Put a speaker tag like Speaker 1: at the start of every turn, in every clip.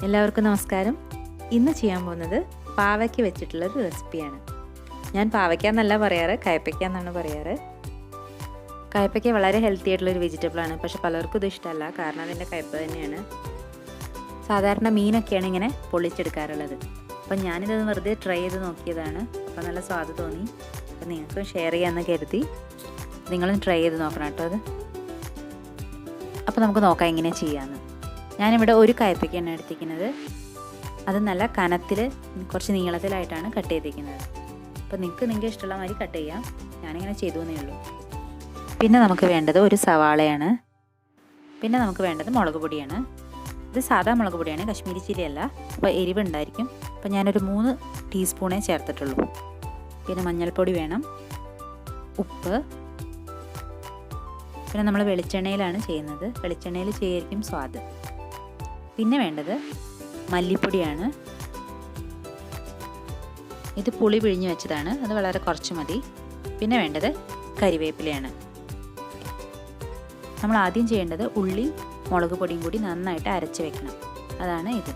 Speaker 1: എല്ലാവർക്കും നമസ്കാരം. ഇന്ന് ചെയ്യാൻ പോകുന്നത് പാവയ്ക്ക വെച്ചിട്ടുള്ളൊരു റെസിപ്പിയാണ്. ഞാൻ പാവയ്ക്ക എന്നല്ല പറയാറ്, കയ്പ്പയ്ക്ക എന്നാണ് പറയാറ്. കയ്പ്പയ്ക്ക വളരെ ഹെൽത്തി ആയിട്ടുള്ളൊരു വെജിറ്റബിളാണ്. പക്ഷെ പലർക്കും ഇത് ഇഷ്ടമല്ല, കാരണം അതിൻ്റെ കയ്പ്പ് തന്നെയാണ്. സാധാരണ മീനൊക്കെയാണ് ഇങ്ങനെ പൊള്ളിച്ചെടുക്കാറുള്ളത്. അപ്പം ഞാനിത് വെറുതെ ട്രൈ ചെയ്ത് നോക്കിയതാണ്. അപ്പോൾ നല്ല സ്വാദ് തോന്നി. അപ്പം നിങ്ങൾക്കും ഷെയർ ചെയ്യാമെന്ന് കരുതി. നിങ്ങളും ട്രൈ ചെയ്ത് നോക്കണം കേട്ടോ അത്. അപ്പോൾ നമുക്ക് നോക്കാം എങ്ങനെ ചെയ്യാമെന്ന്. ഞാനിവിടെ ഒരു കയ്പ്പയ്ക്കാണ് എടുത്തിരിക്കുന്നത്. അത് നല്ല കനത്തിൽ കുറച്ച് നീളത്തിലായിട്ടാണ് കട്ട് ചെയ്തിരിക്കുന്നത്. അപ്പോൾ നിങ്ങൾക്ക് ഇഷ്ടമുള്ള മാതിരി കട്ട് ചെയ്യാം. ഞാനിങ്ങനെ ചെയ്തു എന്നേ ഉള്ളൂ. പിന്നെ നമുക്ക് വേണ്ടത് ഒരു സവാളയാണ്. പിന്നെ നമുക്ക് വേണ്ടത് മുളക് പൊടിയാണ്. ഇത് സാധാ മുളക് പൊടിയാണ്, കശ്മീരി ചില്ലി അല്ല. അപ്പോൾ എരിവുണ്ടായിരിക്കും. അപ്പോൾ ഞാനൊരു 3 ടീസ്പൂണേ ചേർത്തിട്ടുള്ളൂ. പിന്നെ മഞ്ഞൾപ്പൊടി വേണം, ഉപ്പ്. പിന്നെ നമ്മൾ വെളിച്ചെണ്ണയിലാണ് ചെയ്യുന്നത്. വെളിച്ചെണ്ണയിൽ ചെയ്യായിരിക്കും സ്വാദ്. പിന്നെ വേണ്ടത് മല്ലിപ്പൊടിയാണ്. ഇത് പുളി പിഴിഞ്ഞ് വെച്ചതാണ്, അത് വളരെ കുറച്ച് മതി. പിന്നെ വേണ്ടത് കരിവേപ്പിലയാണ്. നമ്മൾ ആദ്യം ചെയ്യേണ്ടത് ഉള്ളി മുളക് പൊടിയും കൂടി നന്നായിട്ട് അരച്ച് വെക്കണം. അതാണ് ഇത്.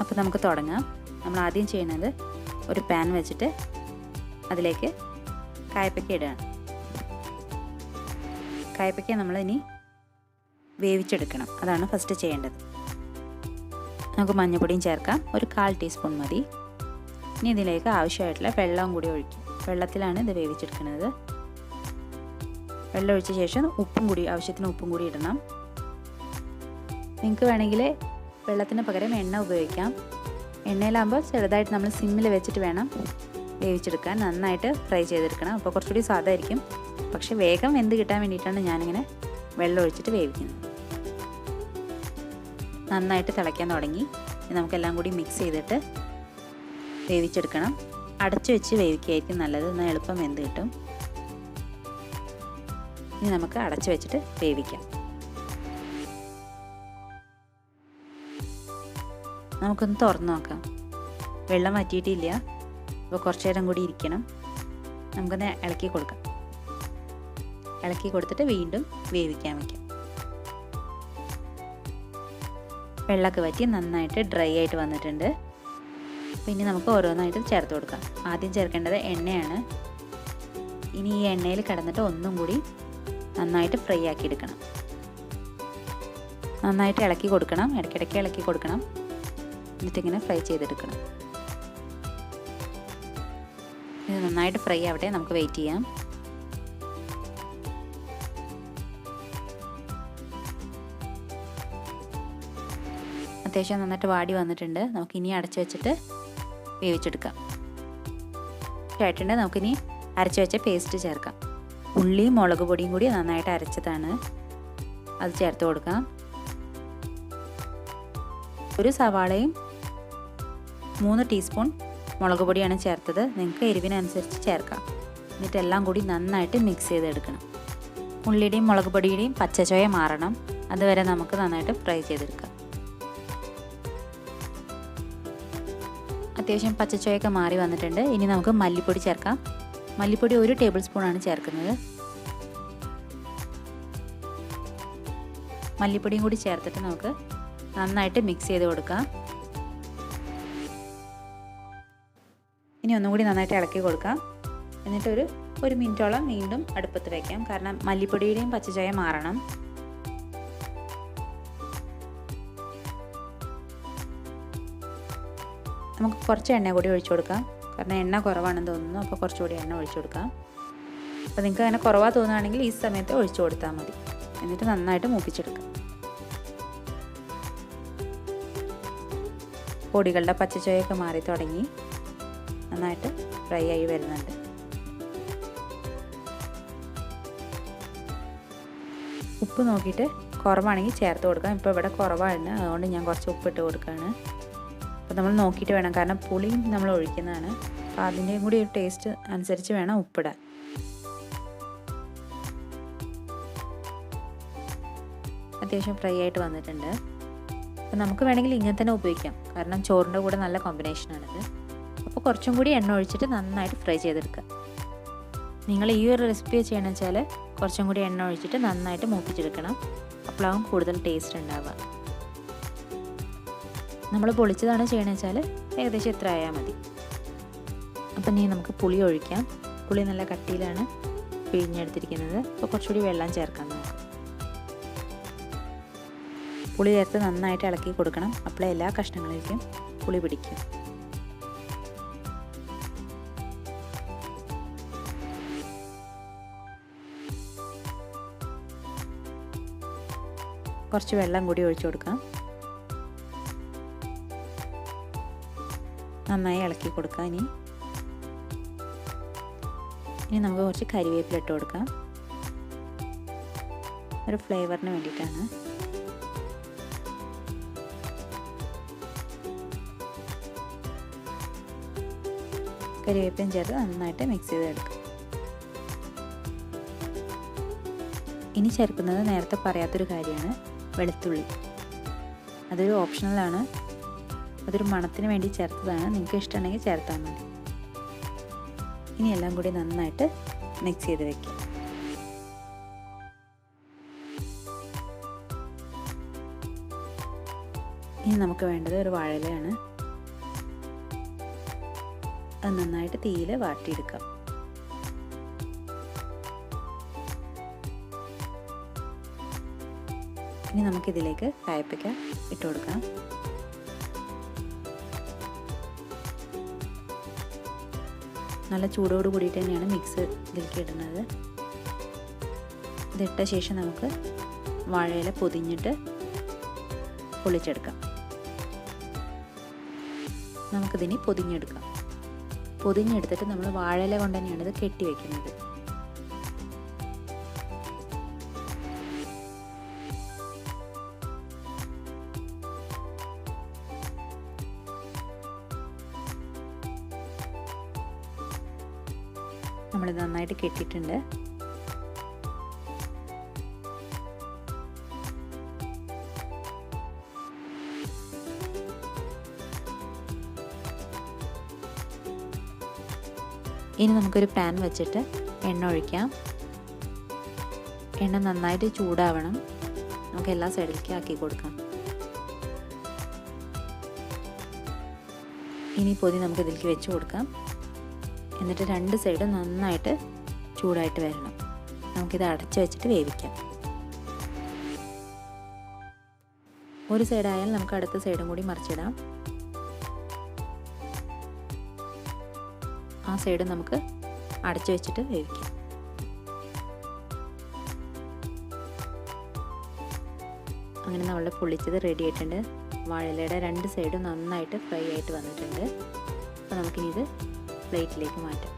Speaker 1: അപ്പോൾ നമുക്ക് തുടങ്ങാം. നമ്മൾ ആദ്യം ചെയ്യുന്നത് ഒരു പാൻ വെച്ചിട്ട് അതിലേക്ക് കയ്പ്പയ്ക്ക ഇടുകയാണ്. കയ്പ്പയ്ക്ക നമ്മളിനി വേവിച്ചെടുക്കണം. അതാണ് ഫസ്റ്റ് ചെയ്യേണ്ടത്. നമുക്ക് മഞ്ഞൾപ്പൊടിയും ചേർക്കാം, ഒരു 1/4 ടീസ്പൂൺ മതി. ഇനി ഇതിലേക്ക് ആവശ്യമായിട്ടുള്ള വെള്ളം കൂടി ഒഴിക്കും. വെള്ളത്തിലാണ് ഇത് വേവിച്ചെടുക്കുന്നത്. വെള്ളം ഒഴിച്ച ശേഷം ആവശ്യത്തിന് ഉപ്പും കൂടി ഇടണം. നിങ്ങൾക്ക് വേണമെങ്കിൽ വെള്ളത്തിന് പകരം എണ്ണ ഉപയോഗിക്കാം. എണ്ണയിലാകുമ്പോൾ ചെറുതായിട്ട് നമ്മൾ സിമ്മിൽ വെച്ചിട്ട് വേണം വേവിച്ചെടുക്കാൻ. നന്നായിട്ട് ഫ്രൈ ചെയ്തെടുക്കണം. അപ്പോൾ കുറച്ചുകൂടി സ്വാദായിരിക്കും. പക്ഷേ വേഗം വെന്ത് കിട്ടാൻ വേണ്ടിയിട്ടാണ് ഞാനിങ്ങനെ വെള്ളം ഒഴിച്ചിട്ട് വേവിക്കുന്നത്. നന്നായിട്ട് തിളയ്ക്കാൻ തുടങ്ങി. നമുക്കെല്ലാം കൂടി മിക്സ് ചെയ്തിട്ട് വേവിച്ചെടുക്കണം. അടച്ചു വെച്ച് വേവിക്കുകയായിരിക്കും നല്ലത്. എന്നാൽ എളുപ്പം വെന്ത് കിട്ടും. ഇനി നമുക്ക് അടച്ചു വെച്ചിട്ട് വേവിക്കാം. നമുക്കൊന്ന് തുറന്ന് നോക്കാം. വെള്ളം വറ്റിയിട്ടില്ല. അപ്പോൾ കുറച്ച് നേരം കൂടി ഇരിക്കണം. നമുക്കൊന്ന് ഇളക്കി കൊടുക്കാം. ഇളക്കി കൊടുത്തിട്ട് വീണ്ടും വേവിക്കാൻ വയ്ക്കാം. വെള്ളമൊക്കെ വറ്റി നന്നായിട്ട് ഡ്രൈ ആയിട്ട് വന്നിട്ടുണ്ട്. പിന്നെ നമുക്ക് ഓരോന്നായിട്ട് ചേർത്ത് കൊടുക്കാം. ആദ്യം ചേർക്കേണ്ടത് എണ്ണയാണ്. ഇനി ഈ എണ്ണയിൽ കിടന്നിട്ട് ഒന്നും കൂടി നന്നായിട്ട് ഫ്രൈ ആക്കി എടുക്കണം. നന്നായിട്ട് ഇളക്കി കൊടുക്കണം. ഇടയ്ക്കിടയ്ക്ക് ഇളക്കി കൊടുക്കണം. എന്നിട്ടിങ്ങനെ ഫ്രൈ ചെയ്തെടുക്കണം. ഇത് നന്നായിട്ട് ഫ്രൈ ആവട്ടെ. നമുക്ക് വെയിറ്റ് ചെയ്യാം. അത്യാവശ്യം നന്നായിട്ട് വാടി വന്നിട്ടുണ്ട്. നമുക്കിനി അടച്ചു വെച്ചിട്ട് വേവിച്ചെടുക്കാം. ആയിട്ടുണ്ട്. നമുക്കിനി അരച്ചു വെച്ച പേസ്റ്റ് ചേർക്കാം. ഉള്ളിയും മുളക് പൊടിയും കൂടി നന്നായിട്ട് അരച്ചതാണ്, അത് ചേർത്ത് കൊടുക്കാം. ഒരു സവാളയും 3 ടീസ്പൂൺ മുളക് പൊടിയാണ് ചേർത്തത്. നിങ്ങൾക്ക് എരിവിനനുസരിച്ച് ചേർക്കാം. എന്നിട്ട് എല്ലാം കൂടി നന്നായിട്ട് മിക്സ് ചെയ്തെടുക്കണം. ഉള്ളിയുടെയും മുളക് പൊടിയുടെയും പച്ചച്ചോയ മാറണം. അതുവരെ നമുക്ക് നന്നായിട്ട് ഫ്രൈ ചെയ്തെടുക്കാം. അത്യാവശ്യം പച്ചച്ചോയൊക്കെ മാറി വന്നിട്ടുണ്ട്. ഇനി നമുക്ക് മല്ലിപ്പൊടി ചേർക്കാം. മല്ലിപ്പൊടി 1 ടേബിൾ സ്പൂണാണ് ചേർക്കുന്നത്. മല്ലിപ്പൊടിയും കൂടി ചേർത്തിട്ട് നമുക്ക് നന്നായിട്ട് മിക്സ് ചെയ്ത് കൊടുക്കാം. ഇനി ഒന്നും കൂടി നന്നായിട്ട് ഇളക്കി കൊടുക്കാം. എന്നിട്ട് ഒരു മിനിറ്റോളം വീണ്ടും അടുപ്പത്ത് വയ്ക്കാം. കാരണം മല്ലിപ്പൊടിയുടെയും പച്ചച്ചോയ മാറണം. നമുക്ക് കുറച്ച് എണ്ണ കൂടി ഒഴിച്ചു കൊടുക്കാം. കാരണം എണ്ണ കുറവാണെന്ന് തോന്നുന്നു. അപ്പോൾ കുറച്ചുകൂടി എണ്ണ ഒഴിച്ചു കൊടുക്കാം. അപ്പോൾ നിങ്ങൾക്ക് അങ്ങനെ കുറവാ തോന്നുകയാണെങ്കിൽ ഈ സമയത്ത് ഒഴിച്ചു കൊടുത്താൽ മതി. എന്നിട്ട് നന്നായിട്ട് മൂപ്പിച്ചെടുക്കാം. പൊടികളുടെ പച്ചച്ചോയൊക്കെ മാറി തുടങ്ങി. നന്നായിട്ട് ഫ്രൈ ആയി വരുന്നുണ്ട്. ഉപ്പ് നോക്കിയിട്ട് കുറവാണെങ്കിൽ ചേർത്ത് കൊടുക്കാം. ഇപ്പോൾ ഇവിടെ കുറവാണ്, അതുകൊണ്ട് ഞാൻ കുറച്ച് ഉപ്പിട്ട് കൊടുക്കുകയാണ്. അപ്പോൾ നമ്മൾ നോക്കിയിട്ട് വേണം, കാരണം പുളിയും നമ്മൾ ഒഴിക്കുന്നതാണ്. അപ്പോൾ അതിൻ്റെയും കൂടി ഒരു ടേസ്റ്റ് അനുസരിച്ച് വേണം ഉപ്പിടാൻ. അത്യാവശ്യം ഫ്രൈ ആയിട്ട് വന്നിട്ടുണ്ട്. അപ്പോൾ നമുക്ക് വേണമെങ്കിൽ ഇങ്ങനെ തന്നെ ഉപയോഗിക്കാം, കാരണം ചോറിൻ്റെ കൂടെ നല്ല കോമ്പിനേഷനാണിത്. അപ്പോൾ കുറച്ചും കൂടി എണ്ണ ഒഴിച്ചിട്ട് നന്നായിട്ട് ഫ്രൈ ചെയ്തെടുക്കുക. നിങ്ങൾ ഈ ഒരു റെസിപ്പി ചെയ്യണമെന്ന് വെച്ചാൽ കുറച്ചും കൂടി എണ്ണ ഒഴിച്ചിട്ട് നന്നായിട്ട് മൂപ്പിച്ചെടുക്കണം. അപ്പോഴാകും കൂടുതൽ ടേസ്റ്റ് ഉണ്ടാവുക. നമ്മൾ പൊളിച്ചതാണ് ചെയ്യണമെന്ന് വെച്ചാൽ ഏകദേശം ഇത്ര ആയാൽ മതി. അപ്പം ഇനി നമുക്ക് പുളി ഒഴിക്കാം. പുളി നല്ല കട്ടിയിലാണ് പിഴിഞ്ഞെടുത്തിരിക്കുന്നത്. അപ്പോൾ കുറച്ചുകൂടി വെള്ളം ചേർക്കാം നമുക്ക്. പുളി ചേർത്ത് നന്നായിട്ട് ഇളക്കി കൊടുക്കണം. അപ്പോഴേ എല്ലാ കഷ്ണങ്ങളിലേക്കും പുളി പിടിക്കും. കുറച്ച് വെള്ളം കൂടി ഒഴിച്ചു കൊടുക്കാം. നന്നായി ഇളക്കി കൊടുക്കാം. ഇനി നമുക്ക് കുറച്ച് കരിവേപ്പില ഇട്ട് കൊടുക്കാം. ഒരു ഫ്ലേവറിന് വേണ്ടിയിട്ടാണ്. കരിവേപ്പിലയും ചേർത്ത് നന്നായിട്ട് മിക്സ് ചെയ്തെടുക്കാം. ഇനി ചേർക്കുന്നത് നേരത്തെ പറയാത്തൊരു കാര്യമാണ്, വെളുത്തുള്ളി. അതൊരു ഓപ്ഷണലാണ്. അതൊരു മണത്തിന് വേണ്ടി ചേർത്തതാണ്. നിങ്ങൾക്ക് ഇഷ്ടമുണ്ടെങ്കിൽ ചേർത്താൽ മതി. ഇനി എല്ലാം കൂടി നന്നായിട്ട് മിക്സ് ചെയ്ത് വെക്കാം. ഇനി നമുക്ക് വേണ്ടത് ഒരു വാഴയിലയാണ്. അത് നന്നായിട്ട് തീയിൽ വാട്ടിയെടുക്കാം. ഇനി നമുക്കിതിലേക്ക് കയ്പ്പയ്ക്ക ഇട്ട് കൊടുക്കാം. നല്ല ചൂടോട് കൂടിയിട്ട് തന്നെയാണ് മിക്സ് ഇതിലേക്ക് ഇടുന്നത്. ഇതിട്ട ശേഷം നമുക്ക് വാഴയില പൊതിഞ്ഞിട്ട് പൊളിച്ചെടുക്കാം. നമുക്കിതിനി പൊതിഞ്ഞെടുക്കാം. പൊതിഞ്ഞെടുത്തിട്ട് നമ്മൾ വാഴയില കൊണ്ട് തന്നെയാണ് ഇത് കെട്ടി വയ്ക്കുന്നത്. നമ്മൾ നന്നായിട്ട് കെട്ടിയിട്ടുണ്ട്. ഇനി നമുക്കൊരു പാൻ വെച്ചിട്ട് എണ്ണ ഒഴിക്കാം. എണ്ണ നന്നായിട്ട് ചൂടാവണം. നമുക്ക് എല്ലാ സൈഡിലേക്ക് ആക്കി കൊടുക്കാം. ഇനി പൊതി നമുക്ക് ഇതിലേക്ക് വെച്ച് കൊടുക്കാം. എന്നിട്ട് രണ്ട് സൈഡും നന്നായിട്ട് ചൂടായിട്ട് വരണം. നമുക്കിത് അടച്ച് വെച്ചിട്ട് വേവിക്കാം. ഒരു സൈഡായാൽ നമുക്ക് അടുത്ത സൈഡും കൂടി മറിച്ചിടാം. ആ സൈഡ് നമുക്ക് അടച്ചു വെച്ചിട്ട് വേവിക്കാം. അങ്ങനെ നമ്മളുടെ പൊള്ളിച്ചത് റെഡി ആയിട്ടുണ്ട്. വാഴയിലയുടെ രണ്ട് സൈഡും നന്നായിട്ട് ഫ്രൈ ആയിട്ട് വന്നിട്ടുണ്ട്. അപ്പോൾ നമുക്കിനി ഇത് പ്ലേറ്റിലേക്ക് മാറ്റാം.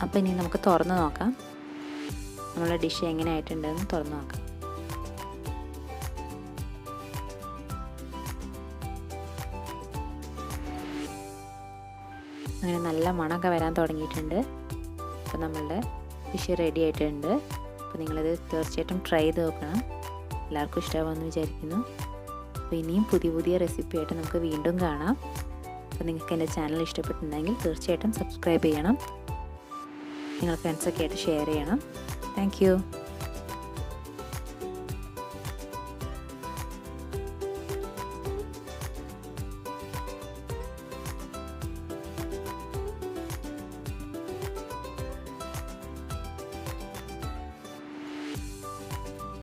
Speaker 1: അപ്പോൾ ഇനി നമുക്ക് തുറന്ന് നോക്കാം. നമ്മളെ ഡിഷ് എങ്ങനെ ആയിട്ടുണ്ടെന്ന് തുറന്ന് നോക്കാം. അങ്ങനെ നല്ല മണമൊക്കെ വരാൻ തുടങ്ങിയിട്ടുണ്ട്. അപ്പോൾ നമ്മളുടെ ഡിഷ് റെഡി ആയിട്ടുണ്ട്. അപ്പോൾ നിങ്ങളിത് തീർച്ചയായിട്ടും ട്രൈ ചെയ്ത് നോക്കണം. എല്ലാവർക്കും ഇഷ്ടമാകുമെന്ന് വിചാരിക്കുന്നു. അപ്പോൾ ഇനിയും പുതിയ പുതിയ റെസിപ്പി ആയിട്ട് നമുക്ക് വീണ്ടും കാണാം. അപ്പോൾ നിങ്ങൾക്ക് എൻ്റെ ചാനൽ ഇഷ്ടപ്പെട്ടിട്ടുണ്ടെങ്കിൽ തീർച്ചയായിട്ടും സബ്സ്ക്രൈബ് ചെയ്യണം. നിങ്ങൾ ഫ്രണ്ട്സൊക്കെ ആയിട്ട് ഷെയർ ചെയ്യണം. Thank you.